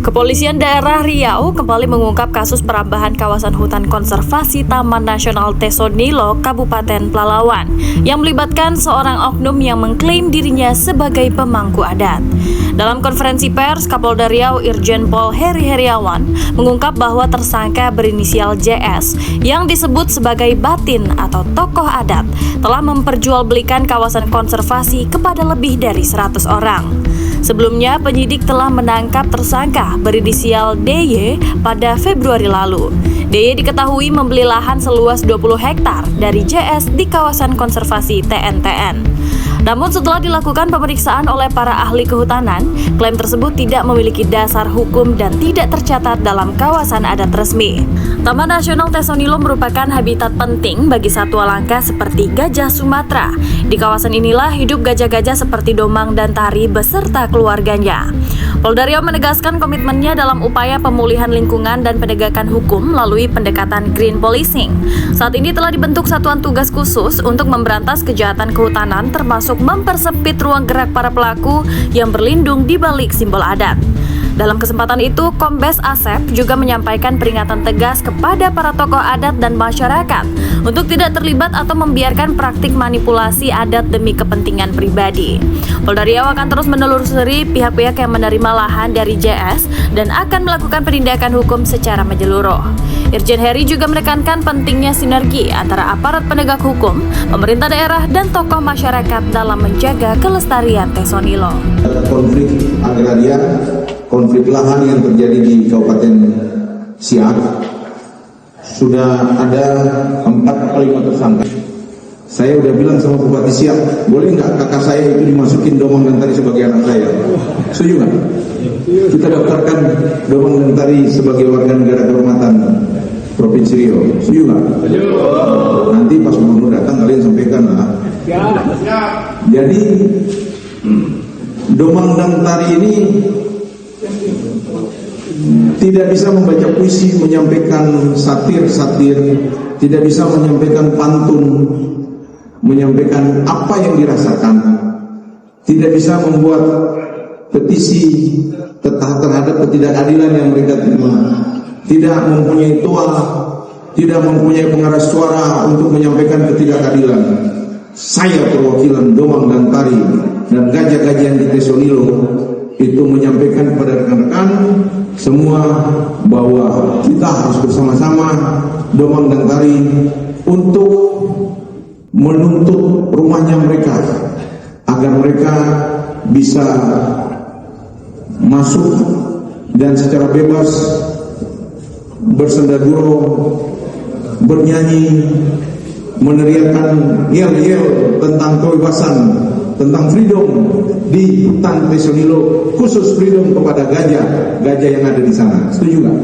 Kepolisian daerah Riau kembali mengungkap kasus perambahan kawasan hutan konservasi Taman Nasional Tesonilo, Kabupaten Pelalawan, yang melibatkan seorang oknum yang mengklaim dirinya sebagai pemangku adat. Dalam konferensi pers, Kapolda Riau Irjen Pol Heri Heriawan mengungkap bahwa tersangka berinisial JS yang disebut sebagai Batin atau tokoh adat telah memperjualbelikan kawasan konservasi kepada lebih dari 100 orang. Sebelumnya, penyidik telah menangkap tersangka berinisial DY pada Februari lalu. DY diketahui membeli lahan seluas 20 hektar dari JS di kawasan konservasi TNTN. Namun setelah dilakukan pemeriksaan oleh para ahli kehutanan, klaim tersebut tidak memiliki dasar hukum dan tidak tercatat dalam kawasan adat resmi. Taman Nasional Tesonilo merupakan habitat penting bagi satwa langka seperti gajah Sumatera. Di kawasan inilah hidup gajah-gajah seperti Domang dan Tari beserta keluarganya. Polda Riau menegaskan komitmennya dalam upaya pemulihan lingkungan dan penegakan hukum melalui pendekatan green policing. Saat ini telah dibentuk satuan tugas khusus untuk memberantas kejahatan kehutanan termasuk mempersempit ruang gerak para pelaku yang berlindung di balik simbol adat. Dalam kesempatan itu, Kombes Asep juga menyampaikan peringatan tegas kepada para tokoh adat dan masyarakat untuk tidak terlibat atau membiarkan praktik manipulasi adat demi kepentingan pribadi. Polda Riau akan terus menelusuri pihak-pihak yang menerima lahan dari JS dan akan melakukan penindakan hukum secara menyeluruh. Irjen Heri juga menekankan pentingnya sinergi antara aparat penegak hukum, pemerintah daerah, dan tokoh masyarakat dalam menjaga kelestarian Tesonilo. Konflik agraria, konflik lahan yang terjadi di Kabupaten Siak, sudah ada 4 atau 5 tersangka. Saya udah bilang sama Bupati Siak, boleh nggak kakak saya itu dimasukin Domang dan Tari sebagai anak saya? Setuju nggak? Kita daftarkan Domang dan Tari sebagai warga negara kehormatan Provinsi Riau. Setuju nggak? Nanti pas gubernur datang kalian sampaikan lah. Jadi Domang dan Tari ini tidak bisa membaca puisi, menyampaikan satir, tidak bisa menyampaikan pantun, menyampaikan apa yang dirasakan, tidak bisa membuat petisi terhadap ketidakadilan yang mereka terima, tidak mempunyai toa, tidak mempunyai pengeras suara untuk menyampaikan ketidakadilan. Saya perwakilan Domang dan Tari dan gajah-gajahan di Tesonilo itu menyampaikan kepada rekan-rekan semua bahwa kita harus bersama-sama Domang dan Tari untuk menuntut rumahnya mereka agar mereka bisa masuk dan secara bebas bersendaguro, bernyanyi, meneriakkan yel-yel tentang kebebasan, tentang freedom di hutan Tesonilo, khusus freedom kepada gajah yang ada di sana. Setuju nggak?